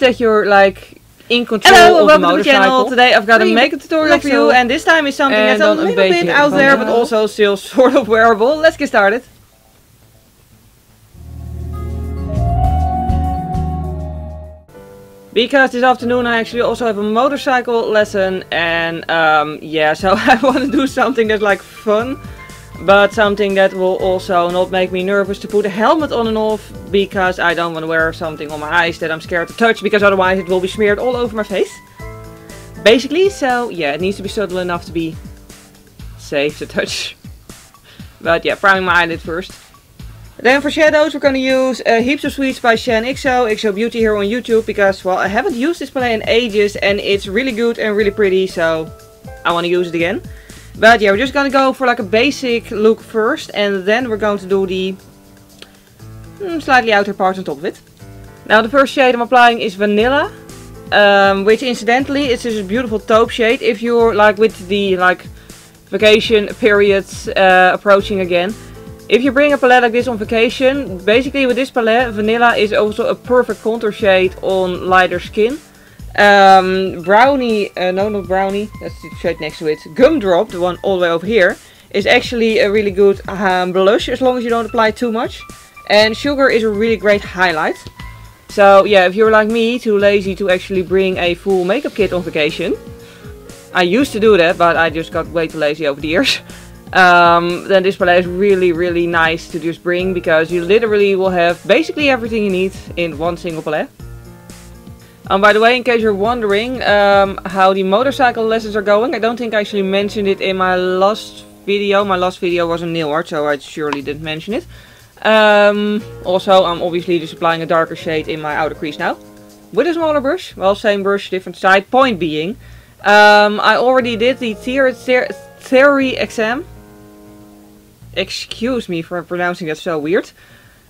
that you're like in control of the motorcycle. To the channel. Today I've got a makeup tutorial for you, and this time is something that's a little bit out there, but also still sort of wearable. Let's get started. Because this afternoon I actually also have a motorcycle lesson, and yeah, so I want to do something that's like fun, but something that will also not make me nervous to put a helmet on and off, because I don't want to wear something on my eyes that I'm scared to touch, because otherwise it will be smeared all over my face. Basically, so yeah, it needs to be subtle enough to be safe to touch. But yeah, priming my eyelid first. Then for shadows we're going to use Heaps of Sweets by xoBeauty here on YouTube, because, well, I haven't used this palette in ages and it's really good and really pretty, so I want to use it again. But yeah, we're just going to go for like a basic look first, and then we're going to do the slightly outer part on top of it. Now the first shade I'm applying is Vanilla, which incidentally is just a beautiful taupe shade if you're like with the like vacation periods approaching again. If you bring a palette like this on vacation, basically with this palette, Vanilla is also a perfect contour shade on lighter skin. Brownie, no not Brownie, that's the shade next to it, Gumdrop, the one all the way over here, is actually a really good blush, as long as you don't apply too much. And Sugar is a really great highlight. So yeah, if you're like me, too lazy to actually bring a full makeup kit on vacation. I used to do that, but I just got way too lazy over the years. Then this palette is really nice to just bring, because you literally will have basically everything you need in one single palette. By the way, in case you're wondering how the motorcycle lessons are going, I don't think I actually mentioned it in my last video. My last video was on nail art, so I surely didn't mention it. Also, I'm obviously just applying a darker shade in my outer crease now, with a smaller brush. Well, same brush, different side. Point being, I already did the theory exam. Excuse me for pronouncing that so weird.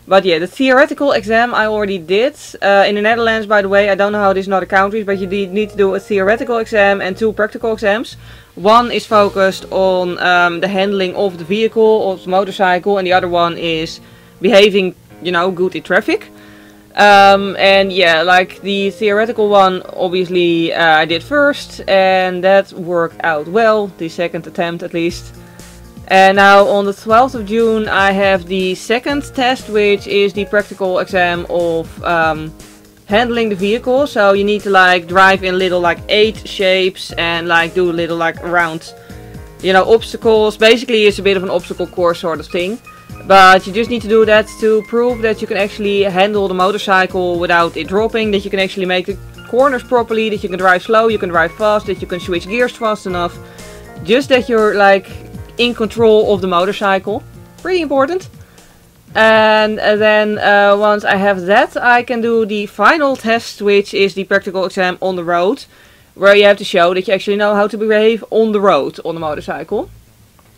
But yeah, the theoretical exam I already did. In the Netherlands, by the way, I don't know how it is in other countries, but you need to do a theoretical exam and 2 practical exams. One is focused on the handling of the vehicle, of the motorcycle, and the other one is behaving, you know, good in traffic. And yeah, like the theoretical one, obviously I did first, and that worked out well, the second attempt at least. And now on the 12th of June I have the second test, which is the practical exam of handling the vehicle. So you need to like drive in little like 8 shapes and like do little like round, you know, obstacles. Basically it's a bit of an obstacle course sort of thing. But you just need to do that to prove that you can actually handle the motorcycle without it dropping, that you can actually make the corners properly, that you can drive slow, you can drive fast, that you can switch gears fast enough. Just that you're like in control of the motorcycle. Pretty important. And then once I have that, I can do the final test, which is the practical exam on the road, where you have to show that you actually know how to behave on the road on the motorcycle.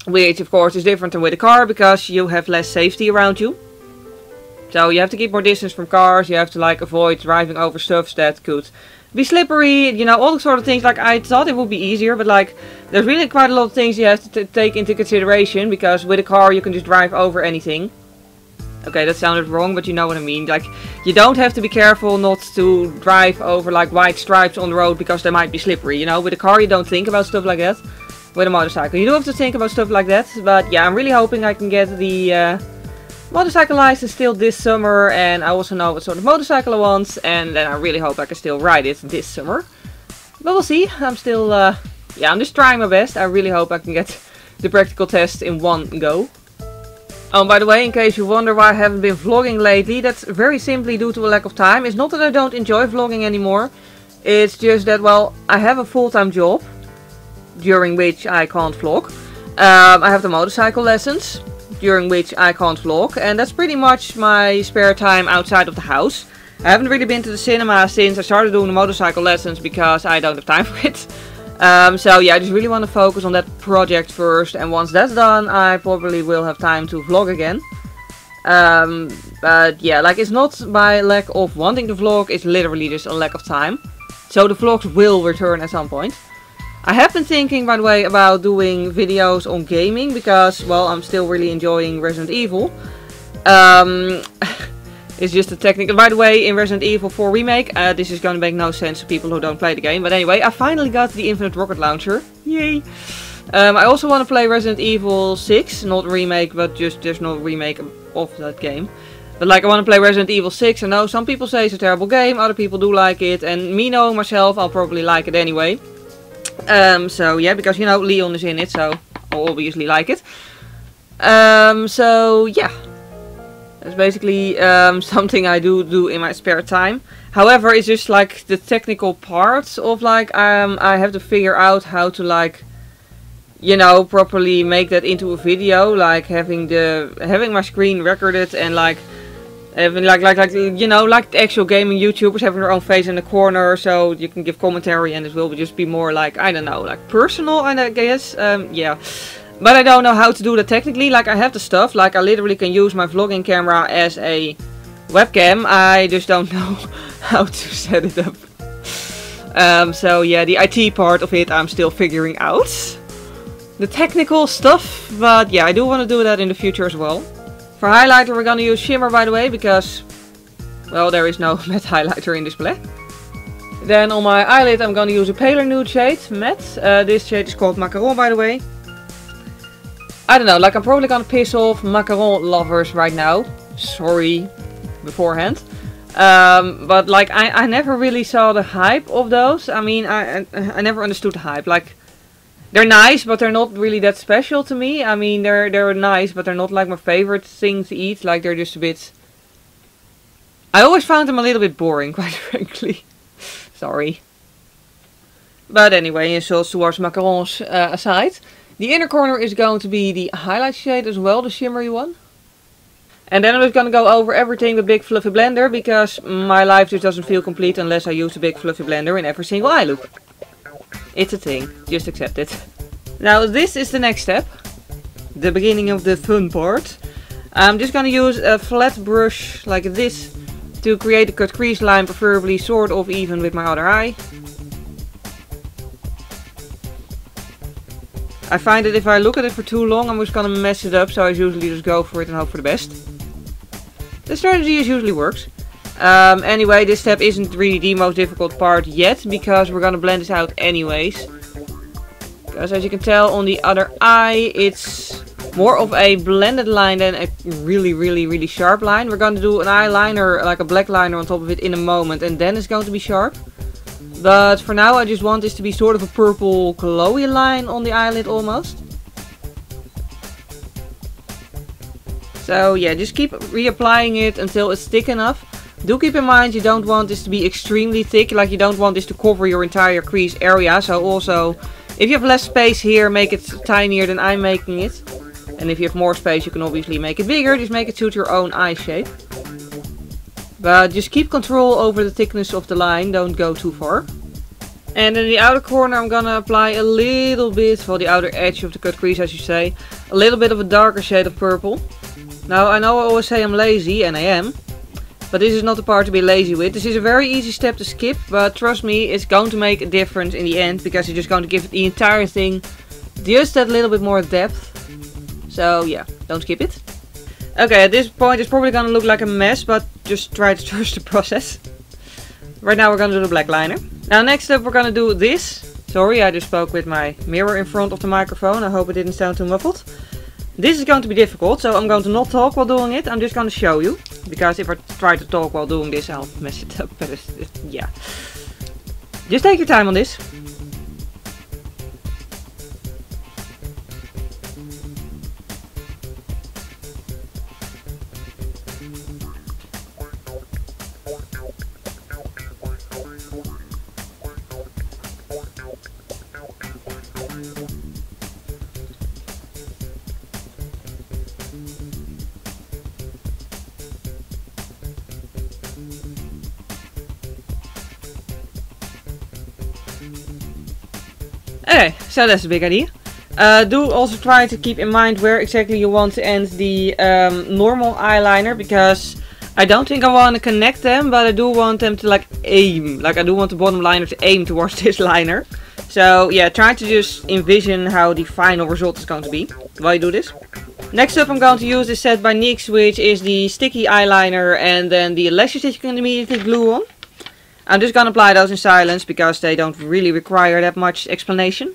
Which of course is different than with a car, because you have less safety around you. So you have to keep more distance from cars, you have to like avoid driving over stuff that could be slippery, you know, all the sort of things. Like I thought it would be easier, but like there's really quite a lot of things you have to take into consideration, because with a car you can just drive over anything. Okay, that sounded wrong, but you know what I mean. Like, you don't have to be careful not to drive over like white stripes on the road, because they might be slippery, you know. With a car you don't think about stuff like that. With a motorcycle you do have to think about stuff like that. But yeah, I'm really hoping I can get the motorcycle license still this summer, and I also know what sort of motorcycle I want, and then I really hope I can still ride it this summer. But we'll see. I'm still, yeah, I'm just trying my best. I really hope I can get the practical test in one go. Oh, by the way, in case you wonder why I haven't been vlogging lately, that's very simply due to a lack of time. It's not that I don't enjoy vlogging anymore. It's just that, well, I have a full-time job, during which I can't vlog. I have the motorcycle lessons, during which I can't vlog, and that's pretty much my spare time outside of the house. I haven't really been to the cinema since I started doing the motorcycle lessons, because I don't have time for it. So yeah, I just really want to focus on that project first, and once that's done I probably will have time to vlog again. But yeah, like, it's not my lack of wanting to vlog, it's literally just a lack of time. So the vlogs will return at some point. I have been thinking, by the way, about doing videos on gaming, because, well, I'm still really enjoying Resident Evil. It's just a technical. By the way, in Resident Evil 4 Remake, this is going to make no sense to people who don't play the game. But anyway, I finally got the Infinite Rocket Launcher. Yay! I also want to play Resident Evil 6, not remake, but just there's no remake of that game. But like, I want to play Resident Evil 6. I know some people say it's a terrible game, other people do like it, and me knowing myself, I'll probably like it anyway. So yeah, because you know Leon is in it, so I'll obviously like it. So yeah. That's basically something I do in my spare time. However, it's just like the technical parts of like I have to figure out how to like, you know, properly make that into a video. Like having my screen recorded and like having like you know, like the actual gaming YouTubers having their own face in the corner, so you can give commentary and it will just be more like, I don't know, like personal, I guess. Yeah. But I don't know how to do that technically. Like, I have the stuff, like I literally can use my vlogging camera as a webcam. I just don't know how to set it up. So yeah, the IT part of it I'm still figuring out. The technical stuff, but yeah, I do want to do that in the future as well. For highlighter we're gonna use shimmer, by the way, because, well, there is no matte highlighter in display. Then on my eyelid I'm gonna use a paler nude shade, matte. This shade is called Macaron, by the way. I don't know, like I'm probably gonna piss off macaron lovers right now. Sorry beforehand. But like I never really saw the hype of those. I mean, I never understood the hype. Like, they're nice, but they're not really that special to me. I mean, they're nice, but they're not like my favorite thing to eat. Like, they're just a bit... I always found them a little bit boring, quite frankly. Sorry. But anyway, insults towards macarons aside. The inner corner is going to be the highlight shade as well, the shimmery one. And then I'm just going to go over everything with big fluffy blender, because my life just doesn't feel complete unless I use a big fluffy blender in every single eye look. It's a thing, just accept it. Now this is the next step, the beginning of the fun part. I'm just going to use a flat brush like this to create a cut crease line, preferably sort of even with my other eye. I find that if I look at it for too long, I'm just gonna mess it up, so I usually just go for it and hope for the best. The strategy usually works. Anyway, this step isn't really the most difficult part yet, because we're gonna blend this out anyways. Because as you can tell on the other eye, it's more of a blended line than a really sharp line. We're gonna do an eyeliner, like a black liner on top of it in a moment, and then it's going to be sharp. But for now I just want this to be sort of a purple glowy line on the eyelid almost. So yeah, just keep reapplying it until it's thick enough. Do keep in mind you don't want this to be extremely thick, like you don't want this to cover your entire crease area. So also, if you have less space here, make it tinier than I'm making it. And if you have more space, you can obviously make it bigger, just make it suit your own eye shape. But just keep control over the thickness of the line, don't go too far. And in the outer corner I'm gonna apply a little bit, for the outer edge of the cut crease as you say, a little bit of a darker shade of purple. Now I know I always say I'm lazy, and I am. But this is not the part to be lazy with. This is a very easy step to skip, but trust me, it's going to make a difference in the end, because you're just going to give the entire thing just that little bit more depth. So yeah, don't skip it. Okay, at this point it's probably gonna look like a mess, but just try to trust the process. Right now we're gonna do the black liner. Now next up we're gonna do this. Sorry, I just spoke with my mirror in front of the microphone. I hope it didn't sound too muffled. This is going to be difficult, so I'm going to not talk while doing it. I'm just going to show you. Because if I try to talk while doing this, I'll mess it up. But yeah. Just take your time on this. Okay, so that's a big idea. Do also try to keep in mind where exactly you want to end the normal eyeliner, because I don't think I want to connect them, but I do want them to like aim. Like I do want the bottom liner to aim towards this liner. So yeah, try to just envision how the final result is going to be while you do this. Next up I'm going to use this set by NYX, which is the sticky eyeliner and then the lashes that you can immediately glue on. I'm just going to apply those in silence because they don't really require that much explanation.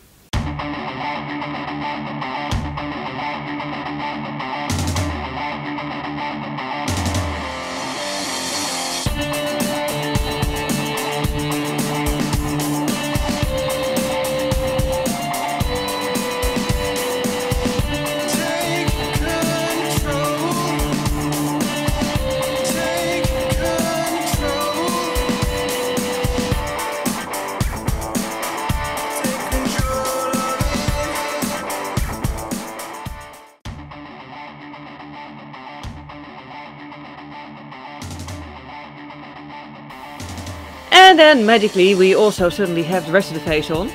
And then magically we also suddenly have the rest of the face on.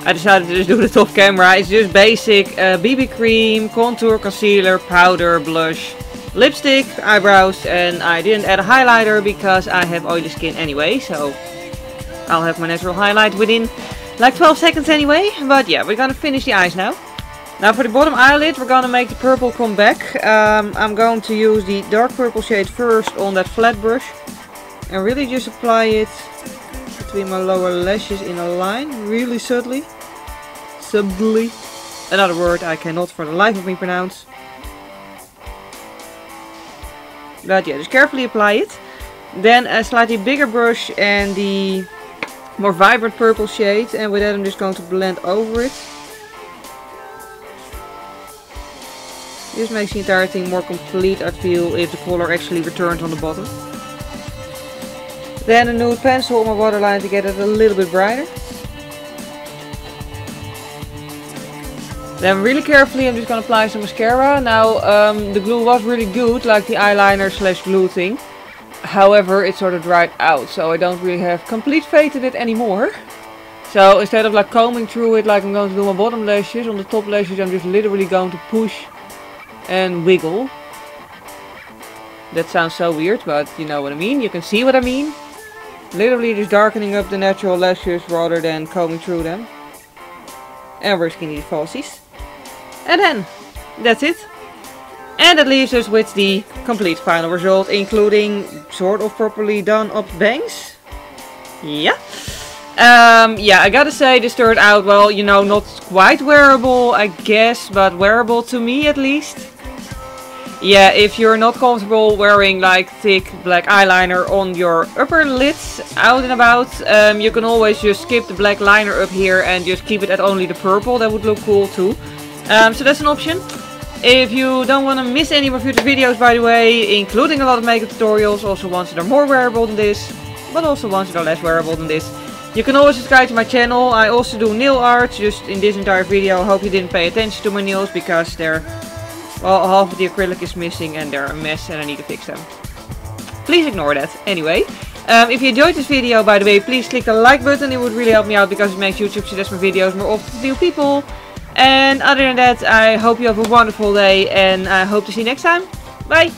I decided to just do the top camera. It's just basic BB cream, contour, concealer, powder, blush, lipstick, eyebrows, and I didn't add a highlighter because I have oily skin anyway, so I'll have my natural highlight within like 12 seconds anyway. But yeah, we're gonna finish the eyes now. Now for the bottom eyelid we're gonna make the purple come back. I'm going to use the dark purple shade first on that flat brush. And really just apply it between my lower lashes in a line, really subtly. Another word I cannot for the life of me pronounce. But yeah, just carefully apply it. Then a slightly bigger brush and the more vibrant purple shade. And with that I'm just going to blend over it. This makes the entire thing more complete, I feel, if the color actually returns on the bottom. Then a nude pencil on my waterline to get it a little bit brighter. Then really carefully I'm just going to apply some mascara. Now the glue was really good, like the eyeliner / glue thing. However, it sort of dried out, so I don't really have complete faith in it anymore. So instead of like combing through it like I'm going to do my bottom lashes, on the top lashes I'm just literally going to push and wiggle. That sounds so weird, but you know what I mean. You can see what I mean. Literally just darkening up the natural lashes rather than combing through them. And risking these falsies. And then, that's it. And that leaves us with the complete final result, including sort of properly done up bangs. Yeah. Yeah, I gotta say this turned out, well, you know, not quite wearable, I guess, but wearable to me at least. Yeah, if you're not comfortable wearing like thick black eyeliner on your upper lids out and about, you can always just skip the black liner up here and just keep it at only the purple. That would look cool too. So that's an option. If you don't want to miss any of my future videos, by the way, including a lot of makeup tutorials, also ones that are more wearable than this, but also ones that are less wearable than this, you can always subscribe to my channel. I also do nail art, just in this entire video. I hope you didn't pay attention to my nails because they're, well, half of the acrylic is missing and they're a mess and I need to fix them. Please ignore that. Anyway, if you enjoyed this video, by the way, please click the like button. It would really help me out because it makes YouTube suggest my videos more often to new people. And other than that, I hope you have a wonderful day and I hope to see you next time. Bye!